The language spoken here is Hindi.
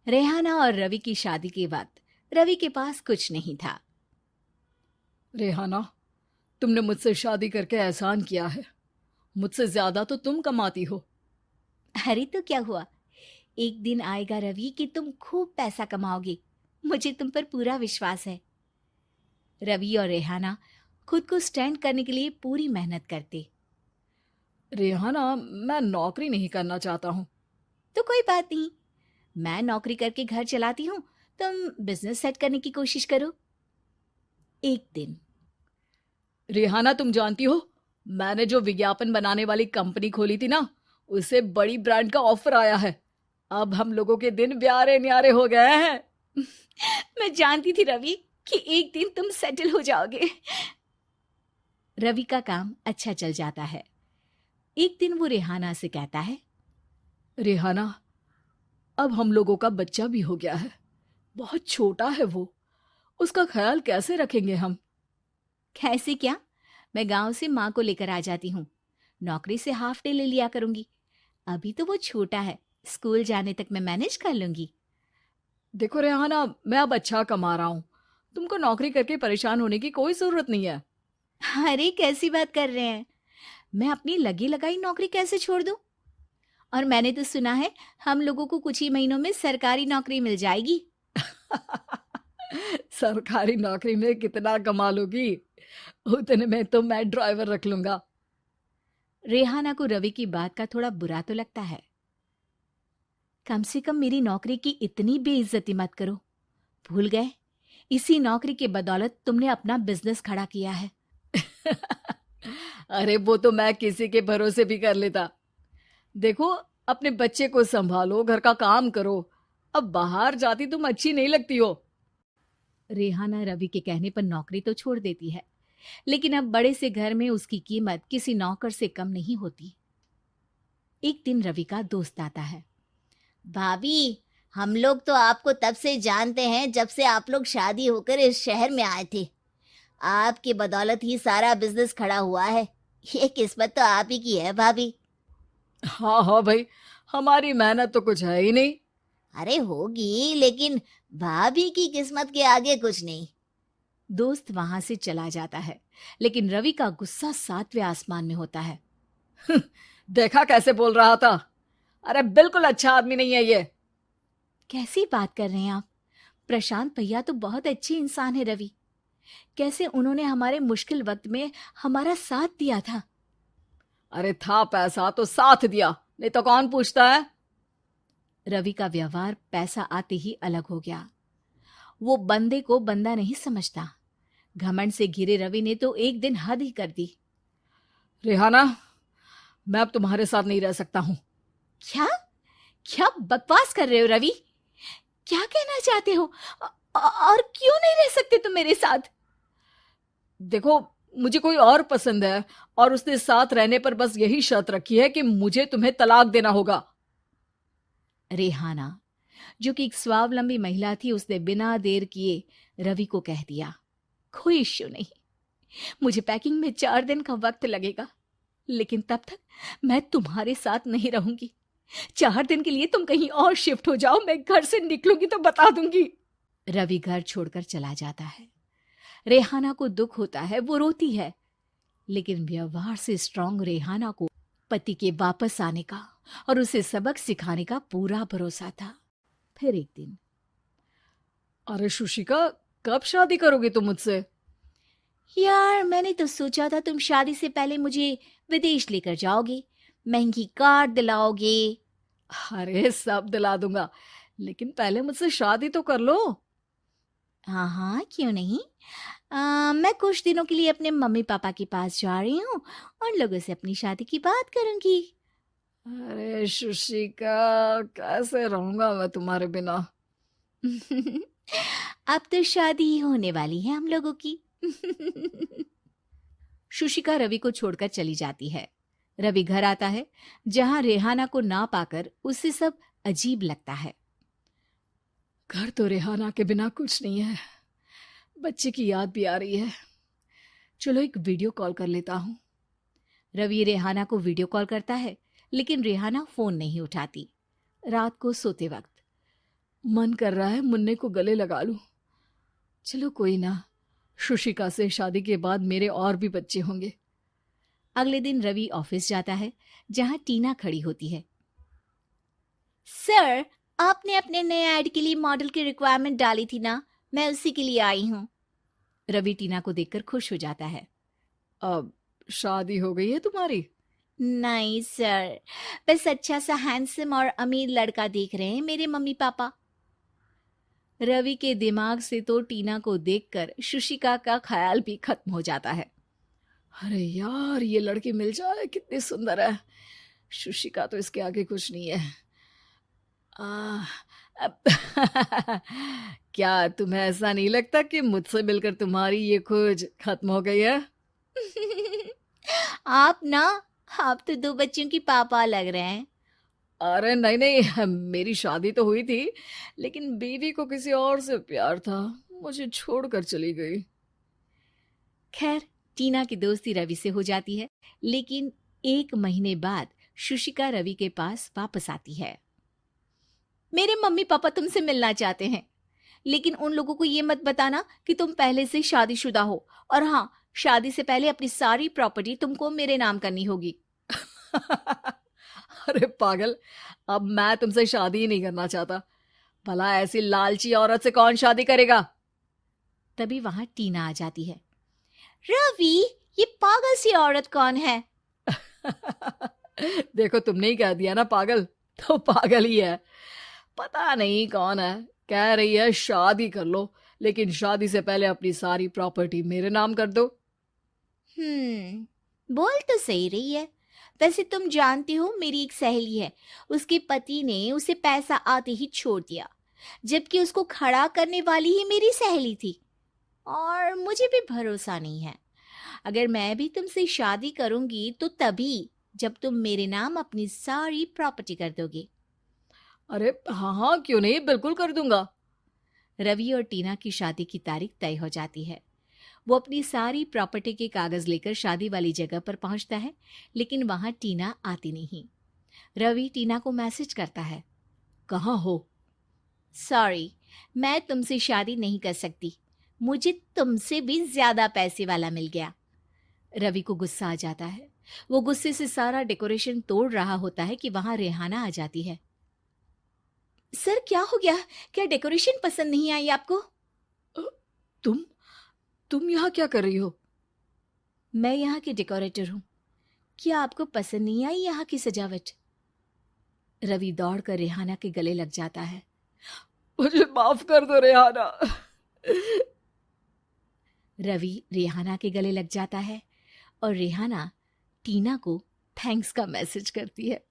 रेहाना और रवि की शादी के वक्त रवि के पास कुछ नहीं था। रेहाना, तुमने मुझसे शादी करके एहसान किया है। मुझसे ज्यादा तो तुम कमाती हो। अरे तो क्या हुआ, एक दिन आएगा रवि कि तुम खूब पैसा कमाओगे। मुझे तुम पर पूरा विश्वास है। रवि और रेहाना खुद को स्टैंड करने के लिए पूरी मेहनत करते। रेहाना, मैं नौकरी नहीं करना चाहता हूँ। तो कोई बात नहीं, मैं नौकरी करके घर चलाती हूँ, तुम बिजनेस सेट करने की कोशिश करो। एक दिन रेहाना, तुम जानती हो, मैंने जो विज्ञापन बनाने वाली कंपनी खोली थी ना, उसे बड़ी ब्रांड का ऑफर आया है। अब हम लोगों के दिन ब्यारे न्यारे हो गए हैं। मैं जानती थी रवि कि एक दिन तुम सेटल हो जाओगे। रवि का काम अच्छा चल जाता है। एक दिन वो रेहाना से कहता है, रेहाना, अब हम लोगों का बच्चा भी हो गया है। बहुत छोटा है वो। उसका ख्याल कैसे रखेंगे हम? कैसे क्या, मैं गांव से माँ को लेकर आ जाती हूँ। नौकरी से हाफ डे ले लिया करूंगी। अभी तो वो छोटा है, स्कूल जाने तक मैं मैनेज कर लूंगी। देखो रेहाना, मैं अब अच्छा कमा रहा हूँ। तुमको नौकरी करके परेशान होने की कोई जरूरत नहीं है। अरे कैसी बात कर रहे हैं, मैं अपनी लगी लगाई नौकरी कैसे छोड़ दूं? और मैंने तो सुना है हम लोगों को कुछ ही महीनों में सरकारी नौकरी मिल जाएगी। सरकारी नौकरी में कितना कमा लोगी? उतने में तो मैं ड्राइवर रख लूंगा। रेहाना को रवि की बात का थोड़ा बुरा तो लगता है। कम से कम मेरी नौकरी की इतनी बेइज्जती मत करो। भूल गए, इसी नौकरी के बदौलत तुमने अपना बिजनेस खड़ा किया है। अरे वो तो मैं किसी के भरोसे भी कर लेता। देखो, अपने बच्चे को संभालो, घर का काम करो। अब बाहर जाती तुम अच्छी नहीं लगती हो। रेहाना रवि के कहने पर नौकरी तो छोड़ देती है, लेकिन अब बड़े से घर में उसकी कीमत किसी नौकर से कम नहीं होती। एक दिन रवि का दोस्त आता है। भाभी, हम लोग तो आपको तब से जानते हैं जब से आप लोग शादी होकर इस शहर में आए थे। आपकी बदौलत ही सारा बिजनेस खड़ा हुआ है। ये किस्मत तो आप ही की है भाभी। हाँ हाँ भाई, हमारी मेहनत तो कुछ है ही नहीं। अरे होगी, लेकिन भाभी की किस्मत के आगे कुछ नहीं। दोस्त वहां से चला जाता है, लेकिन रवि का गुस्सा सातवें आसमान में होता है। देखा कैसे बोल रहा था? अरे बिल्कुल अच्छा आदमी नहीं है ये। कैसी बात कर रहे हैं आप? प्रशांत भैया तो बहुत अच्छे इंसान है रवि। कैसे उन्होंने हमारे मुश्किल वक्त में हमारा साथ दिया था। अरे था पैसा तो साथ दिया, नहीं तो कौन पूछता है? रवि का व्यवहार पैसा आते ही अलग हो गया। वो बंदे को बंदा नहीं समझता। घमंड से घिरे रवि ने तो एक दिन हद ही कर दी। रेहाना, मैं अब तुम्हारे साथ नहीं रह सकता हूँ। क्या क्या बकवास कर रहे हो रवि? क्या कहना चाहते हो? और क्यों नहीं रह सकते तुम मेरे साथ? देखो, मुझे कोई और पसंद है, और उसने साथ रहने पर बस यही शर्त रखी है कि मुझे तुम्हें तलाक देना होगा। रेहाना, जो कि एक स्वावलंबी महिला थी, उसने बिना देर किए रवि को कह दिया, कोई इश्यू नहीं, मुझे पैकिंग में 4 दिन का वक्त लगेगा, लेकिन तब तक मैं तुम्हारे साथ नहीं रहूंगी। 4 दिन के लिए तुम कहीं और शिफ्ट हो जाओ, मैं घर से निकलूंगी तो बता दूंगी। रवि घर छोड़कर चला जाता है। रेहाना को दुख होता है, वो रोती है, लेकिन व्यवहार से स्ट्रांग रेहाना को पति के वापस आने का और उसे सबक सिखाने का पूरा भरोसा था। फिर एक दिन, अरे शुशिका, कब शादी करोगी तुम मुझसे? यार मैंने तो सोचा था तुम शादी से पहले मुझे विदेश लेकर जाओगे, महंगी कार दिलाओगे। अरे सब दिला दूंगा, लेकिन पहले मुझसे शादी तो कर लो। हाँ हाँ, क्यों नहीं। मैं कुछ दिनों के लिए अपने मम्मी पापा के पास जा रही हूँ और लोगों से अपनी शादी की बात करूंगी। अरे शुशिका, कैसे रहूंगा मैं तुम्हारे बिना? अब तो शादी ही होने वाली है हम लोगों की। शुशिका रवि को छोड़कर चली जाती है। रवि घर आता है, जहां रेहाना को ना पाकर उसे सब अजीब लगता है। घर तो रेहाना के बिना कुछ नहीं है। बच्चे की याद भी आ रही है। चलो एक वीडियो कॉल कर लेता हूँ। रवि रेहाना को वीडियो कॉल करता है, लेकिन रेहाना फोन नहीं उठाती। रात को सोते वक्त मन कर रहा है मुन्ने को गले लगा लूं। चलो कोई ना, शुशिका से शादी के बाद मेरे और भी बच्चे होंगे। अगले दिन रवि ऑफिस जाता है, जहां टीना खड़ी होती है। सर, आपने अपने नए ऐड के लिए मॉडल की रिक्वायरमेंट डाली थी ना, मैं उसी के लिए आई हूँ। रवि टीना को देखकर खुश हो जाता है। अब शादी हो गई है तुम्हारी? नहीं सर, बस अच्छा सा हैंडसम और अमीर लड़का देख रहे हैं मेरे मम्मी पापा। रवि के दिमाग से तो टीना को देखकर शुशिका का ख्याल भी खत्म हो जाता है। अरे यार, ये लड़की मिल जाए कितनी सुंदर है। शुशिका तो इसके आगे कुछ नहीं है। आ, अब क्या तुम्हें ऐसा नहीं लगता कि मुझसे मिलकर तुम्हारी ये खोज खत्म हो गई है? आप ना, आप तो 2 बच्चों की पापा लग रहे हैं। अरे नहीं नहीं, मेरी शादी तो हुई थी, लेकिन बीवी को किसी और से प्यार था, मुझे छोड़कर चली गई। खैर, टीना की दोस्ती रवि से हो जाती है, लेकिन 1 महीने बाद शुशिका रवि के पास वापस आती है। मेरे मम्मी पापा तुमसे मिलना चाहते हैं, लेकिन उन लोगों को ये मत बताना कि तुम पहले से शादीशुदा हो, और हाँ, शादी से पहले अपनी सारी प्रॉपर्टी तुमको मेरे नाम करनी होगी। अरे पागल, अब मैं तुमसे शादी ही नहीं करना चाहता। भला ऐसी लालची औरत से कौन शादी करेगा? तभी वहां टीना आ जाती है। रवि, ये पागल सी औरत कौन है? देखो, तुमने ही कह दिया ना पागल, तो पागल ही है। पता नहीं कौन है, कह रही है शादी कर लो, लेकिन शादी से पहले अपनी सारी प्रॉपर्टी मेरे नाम कर दो। बोल तो सही रही है। वैसे तुम जानती हो, मेरी एक सहेली है, उसके पति ने उसे पैसा आते ही छोड़ दिया, जबकि उसको खड़ा करने वाली ही मेरी सहेली थी। और मुझे भी भरोसा नहीं है। अगर मैं भी तुमसे शादी करूंगी तो तभी, जब तुम मेरे नाम अपनी सारी प्रॉपर्टी कर दोगे। अरे हाँ हाँ, क्यों नहीं, बिल्कुल कर दूंगा। रवि और टीना की शादी की तारीख तय हो जाती है। वो अपनी सारी प्रॉपर्टी के कागज लेकर शादी वाली जगह पर पहुंचता है, लेकिन वहां टीना आती नहीं। रवि टीना को मैसेज करता है। कहाँ हो? सॉरी, मैं तुमसे शादी नहीं कर सकती, मुझे तुमसे भी ज्यादा पैसे वाला मिल गया। रवि को गुस्सा आ जाता है। वो गुस्से से सारा डेकोरेशन तोड़ रहा होता है कि वहां रेहाना आ जाती है। सर, क्या हो गया? क्या डेकोरेशन पसंद नहीं आई आपको? अ, तुम यहाँ क्या कर रही हो? मैं यहाँ की डेकोरेटर हूँ। क्या आपको पसंद नहीं आई यहाँ की सजावट? रवि दौड़कर रेहाना के गले लग जाता है। मुझे माफ कर दो रेहाना। रवि रेहाना के गले लग जाता है और रेहाना टीना को थैंक्स का मैसेज करती है।